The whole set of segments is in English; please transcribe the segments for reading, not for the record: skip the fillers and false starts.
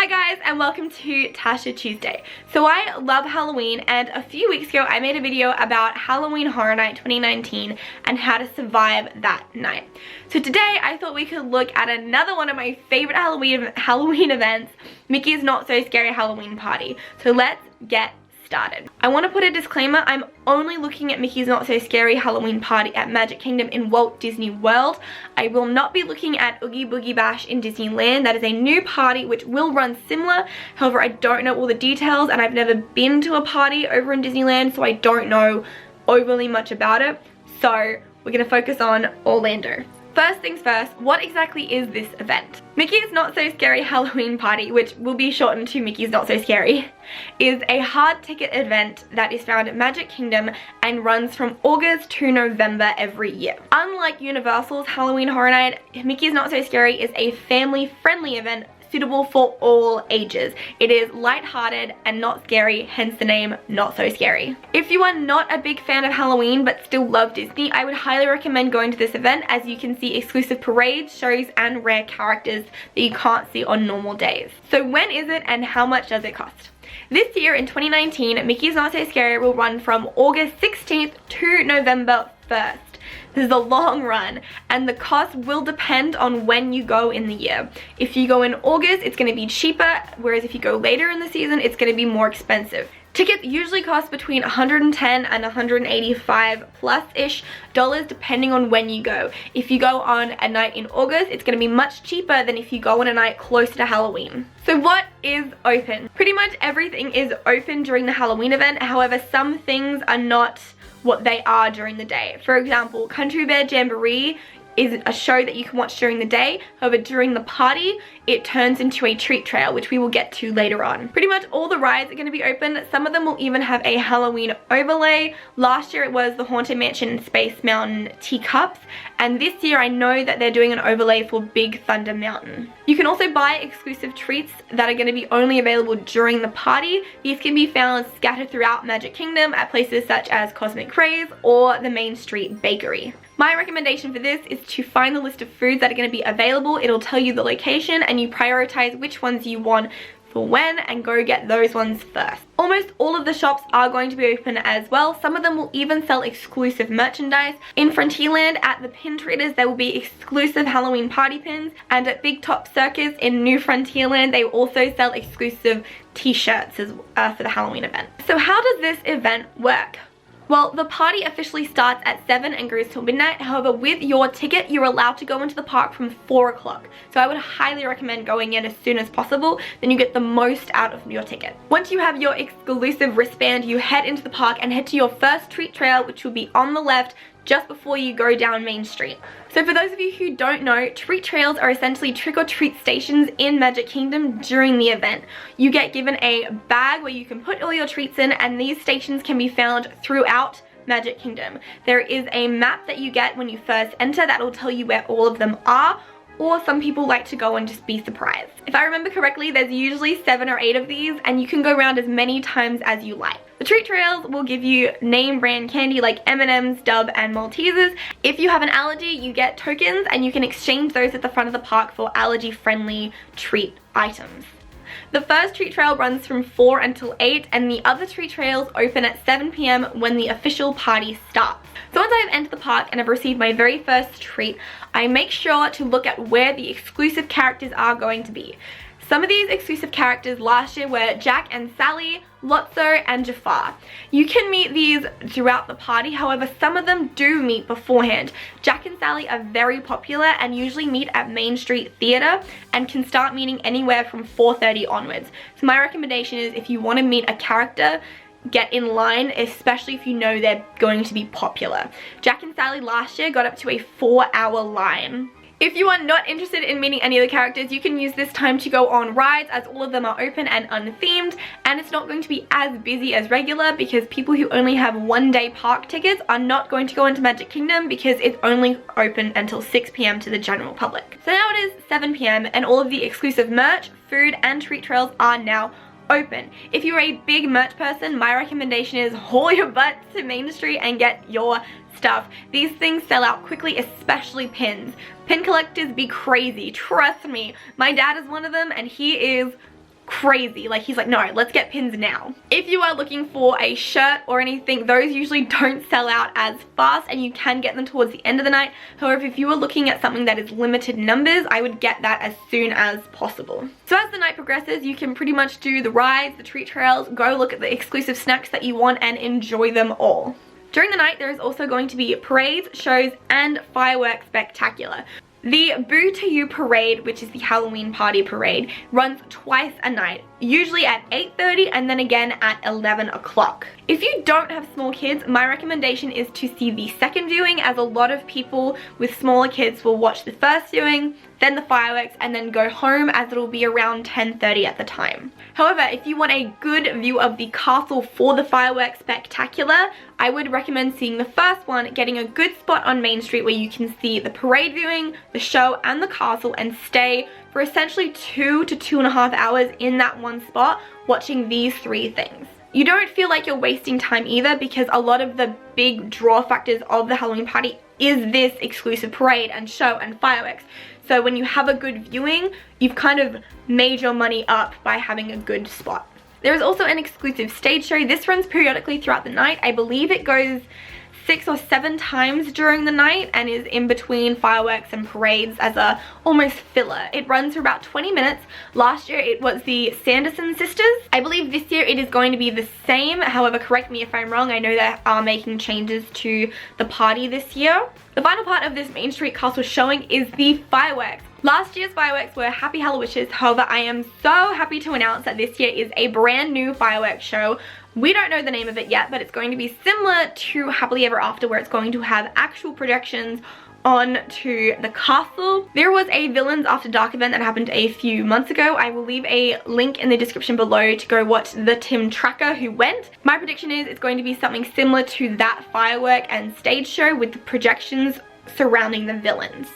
Hi guys, and welcome to Tasha Tuesday. So I love Halloween, and a few weeks ago I made a video about Halloween Horror Night 2019 and how to survive that night. So today I thought we could look at another one of my favorite Halloween events, Mickey's Not So Scary Halloween Party. So let's get started. I want to put a disclaimer, I'm only looking at Mickey's Not So Scary Halloween Party at Magic Kingdom in Walt Disney World. I will not be looking at Oogie Boogie Bash in Disneyland. That is a new party which will run similar. However, I don't know all the details and I've never been to a party over in Disneyland, so I don't know overly much about it. So we're going to focus on Orlando. First things first, what exactly is this event? Mickey's Not So Scary Halloween Party, which will be shortened to Mickey's Not So Scary, is a hard ticket event that is found at Magic Kingdom and runs from August to November every year. Unlike Universal's Halloween Horror Night, Mickey's Not So Scary is a family-friendly event suitable for all ages. It is light-hearted and not scary, hence the name Not So Scary. If you are not a big fan of Halloween but still love Disney, I would highly recommend going to this event, as you can see exclusive parades, shows, and rare characters that you can't see on normal days. So when is it and how much does it cost? This year in 2019, Mickey's Not So Scary will run from August 16th to November 1st. This is a long run, and the cost will depend on when you go in the year. If you go in August, it's going to be cheaper, whereas if you go later in the season, it's going to be more expensive. Tickets usually cost between $110 and $185 plus-ish dollars depending on when you go. If you go on a night in August, it's going to be much cheaper than if you go on a night closer to Halloween. So what is open? Pretty much everything is open during the Halloween event. However, some things are not what they are during the day. For example, Country Bear Jamboree is a show that you can watch during the day. However, during the party, it turns into a treat trail, which we will get to later on. Pretty much all the rides are going to be open. Some of them will even have a Halloween overlay. Last year it was the Haunted Mansion and Space Mountain teacups, and this year I know that they're doing an overlay for Big Thunder Mountain. You can also buy exclusive treats that are going to be only available during the party. These can be found scattered throughout Magic Kingdom at places such as Cosmic Craze or the Main Street Bakery. My recommendation for this is to find the list of foods that are going to be available. It'll tell you the location and you prioritize which ones you want for when and go get those ones first. Almost all of the shops are going to be open as well. Some of them will even sell exclusive merchandise. In Frontierland at the Pin Traders there will be exclusive Halloween party pins, and at Big Top Circus in New Frontierland they will also sell exclusive t-shirts for the Halloween event. So how does this event work? Well, the party officially starts at 7 and goes till midnight. However, with your ticket, you're allowed to go into the park from 4 o'clock. So I would highly recommend going in as soon as possible, then you get the most out of your ticket. Once you have your exclusive wristband, you head into the park and head to your first treat trail, which will be on the left just before you go down Main Street. So for those of you who don't know, treat trails are essentially trick-or-treat stations in Magic Kingdom during the event. You get given a bag where you can put all your treats in, and these stations can be found throughout Magic Kingdom. There is a map that you get when you first enter that will tell you where all of them are, or some people like to go and just be surprised. If I remember correctly, there's usually 7 or 8 of these, and you can go around as many times as you like. The treat trails will give you name brand candy like M&M's, Dub, and Maltesers. If you have an allergy, you get tokens, and you can exchange those at the front of the park for allergy-friendly treat items. The first treat trail runs from 4 until 8, and the other treat trails open at 7 p.m. when the official party starts. So once I've entered the park and I've received my very first treat, I make sure to look at where the exclusive characters are going to be. Some of these exclusive characters last year were Jack and Sally, Lotso, and Jafar. You can meet these throughout the party, however some of them do meet beforehand. Jack and Sally are very popular and usually meet at Main Street Theatre and can start meeting anywhere from 4:30 onwards. So my recommendation is, if you want to meet a character, get in line, especially if you know they're going to be popular. Jack and Sally last year got up to a 4-hour line. If you are not interested in meeting any of the characters, you can use this time to go on rides, as all of them are open and unthemed, and it's not going to be as busy as regular because people who only have 1-day park tickets are not going to go into Magic Kingdom because it's only open until 6 p.m. to the general public. So now it is 7 p.m. and all of the exclusive merch, food, and treat trails are now open. If you're a big merch person, my recommendation is haul your butt to Main Street and get your stuff. These things sell out quickly, especially pins. Pin collectors be crazy, trust me. My dad is one of them and he is crazy. Like, he's like, no, let's get pins now. If you are looking for a shirt or anything, those usually don't sell out as fast and you can get them towards the end of the night. However, if you are looking at something that is limited numbers, I would get that as soon as possible. So as the night progresses, you can pretty much do the rides, the treat trails, go look at the exclusive snacks that you want and enjoy them all. During the night, there is also going to be parades, shows, and fireworks spectacular. The Boo to You parade, which is the Halloween party parade, runs twice a night, usually at 8:30 and then again at 11 o'clock. If you don't have small kids, my recommendation is to see the second viewing, as a lot of people with smaller kids will watch the first viewing, then the fireworks, and then go home, as it'll be around 10:30 at the time. However, if you want a good view of the castle for the fireworks spectacular, I would recommend seeing the first one, getting a good spot on Main Street where you can see the parade viewing, the show, and the castle, and stay for essentially 2 to 2.5 hours in that one spot watching these 3 things. You don't feel like you're wasting time either, because a lot of the big draw factors of the Halloween party is this exclusive parade and show and fireworks. So when you have a good viewing, you've kind of made your money up by having a good spot. There is also an exclusive stage show. This runs periodically throughout the night. I believe it goes 6 or 7 times during the night and is in between fireworks and parades as a almost filler. It runs for about 20 minutes. Last year it was the Sanderson sisters. I believe this year it is going to be the same. However, correct me if I'm wrong. I know they are making changes to the party this year. The final part of this Main Street Castle showing is the fireworks. Last year's fireworks were Happy Hallowishes. However, I am so happy to announce that this year is a brand new fireworks show. We don't know the name of it yet, but it's going to be similar to Happily Ever After, where it's going to have actual projections onto the castle. There was a Villains After Dark event that happened a few months ago. I will leave a link in the description below to go watch the Tim Tracker who went. My prediction is it's going to be something similar to that firework and stage show with the projections surrounding the villains.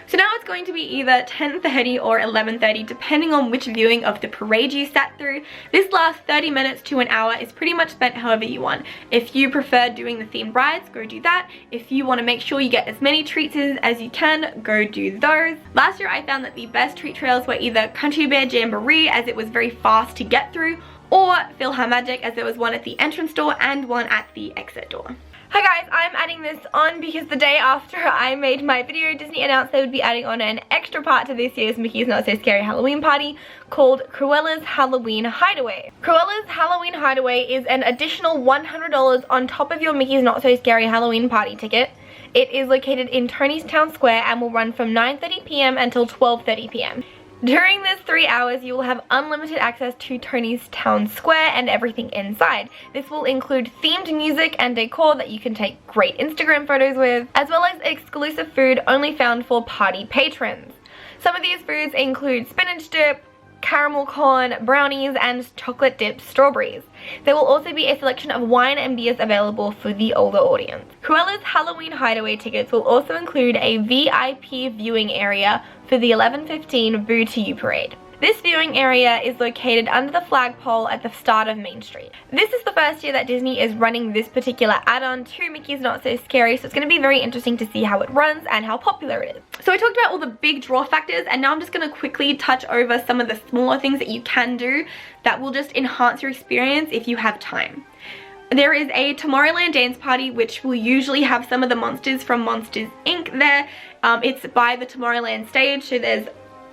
So now it's going to be either 10:30 or 11:30, depending on which viewing of the parade you sat through. This last 30 minutes to an hour is pretty much spent however you want. If you prefer doing the themed rides, go do that. If you want to make sure you get as many treats as you can, go do those. Last year I found that the best treat trails were either Country Bear Jamboree, as it was very fast to get through, or PhilharMagic, as there was one at the entrance door and one at the exit door. Hi guys, I'm adding this on because the day after I made my video, Disney announced they would be adding on an extra part to this year's Mickey's Not So Scary Halloween party called Cruella's Halloween Hideaway. Cruella's Halloween Hideaway is an additional $100 on top of your Mickey's Not So Scary Halloween party ticket. It is located in Tony's Town Square and will run from 9:30 p.m. until 12:30 p.m. During this 3 hours, you will have unlimited access to Tony's Town Square and everything inside. This will include themed music and decor that you can take great Instagram photos with, as well as exclusive food only found for party patrons. Some of these foods include spinach dip, caramel corn, brownies, and chocolate dipped strawberries. There will also be a selection of wine and beers available for the older audience. Cruella's Halloween Hideaway tickets will also include a VIP viewing area for the 11:15 Boo to You parade. This viewing area is located under the flagpole at the start of Main Street. This is the first year that Disney is running this particular add-on to Mickey's Not So Scary, so it's going to be very interesting to see how it runs and how popular it is. So I talked about all the big draw factors, and now I'm just going to quickly touch over some of the smaller things that you can do that will just enhance your experience if you have time. There is a Tomorrowland dance party, which will usually have some of the monsters from Monsters Inc. there. It's by the Tomorrowland stage, so there's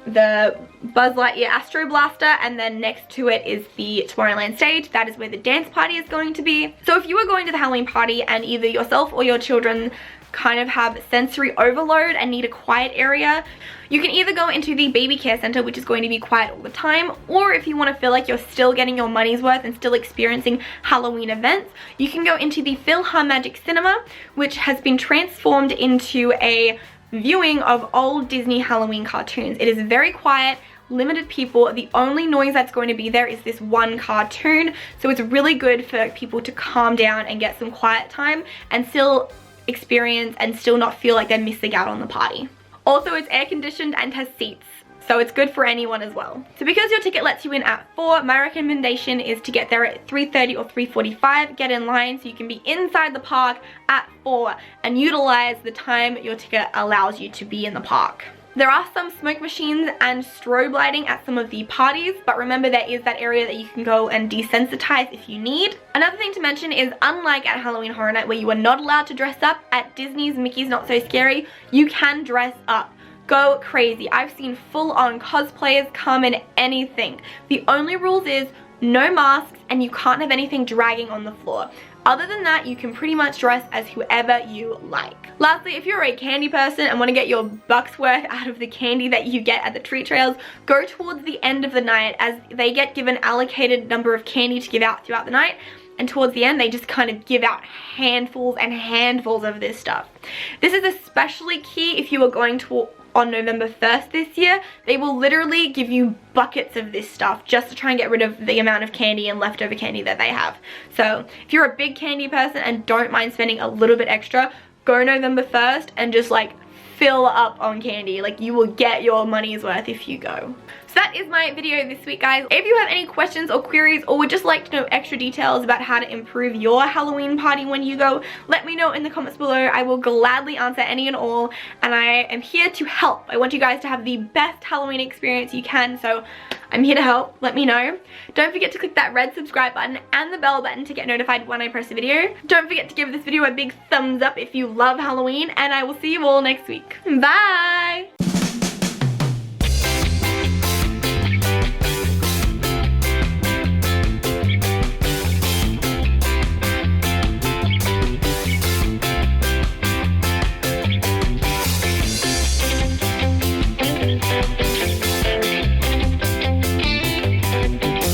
the Buzz Lightyear Astro Blaster, and then next to it is the Tomorrowland stage. That is where the dance party is going to be. So if you are going to the Halloween party and either yourself or your children kind of have sensory overload and need a quiet area, you can either go into the baby care center, which is going to be quiet all the time, or if you want to feel like you're still getting your money's worth and still experiencing Halloween events, you can go into the PhilharMagic Cinema, which has been transformed into a viewing of old Disney Halloween cartoons. It is very quiet, limited people. The only noise that's going to be there is this one cartoon, so it's really good for people to calm down and get some quiet time and still experience and still not feel like they're missing out on the party. Also, it's air conditioned and has seats, so it's good for anyone as well. So because your ticket lets you in at 4, my recommendation is to get there at 3:30 or 3:45. Get in line so you can be inside the park at 4 and utilize the time your ticket allows you to be in the park. There are some smoke machines and strobe lighting at some of the parties, but remember there is that area that you can go and desensitize if you need. Another thing to mention is, unlike at Halloween Horror Night where you are not allowed to dress up, at Disney's Mickey's Not So Scary, you can dress up. Go crazy. I've seen full-on cosplayers come in anything. The only rules is no masks and you can't have anything dragging on the floor. Other than that, you can pretty much dress as whoever you like. Lastly, if you're a candy person and want to get your buck's worth out of the candy that you get at the treat trails, go towards the end of the night, as they get given allocated number of candy to give out throughout the night. And towards the end, they just kind of give out handfuls and handfuls of this stuff. This is especially key if you are going to on November 1st this year. They will literally give you buckets of this stuff just to try and get rid of the amount of candy and leftover candy that they have. So if you're a big candy person and don't mind spending a little bit extra, go November 1st and just like fill up on candy. Like, you will get your money's worth if you go. So that is my video this week, guys. If you have any questions or queries, or would just like to know extra details about how to improve your Halloween party when you go, let me know in the comments below. I will gladly answer any and all, and I am here to help. I want you guys to have the best Halloween experience you can, so I'm here to help. Let me know. Don't forget to click that red subscribe button and the bell button to get notified when I post a video. Don't forget to give this video a big thumbs up if you love Halloween, and I will see you all next week. Bye!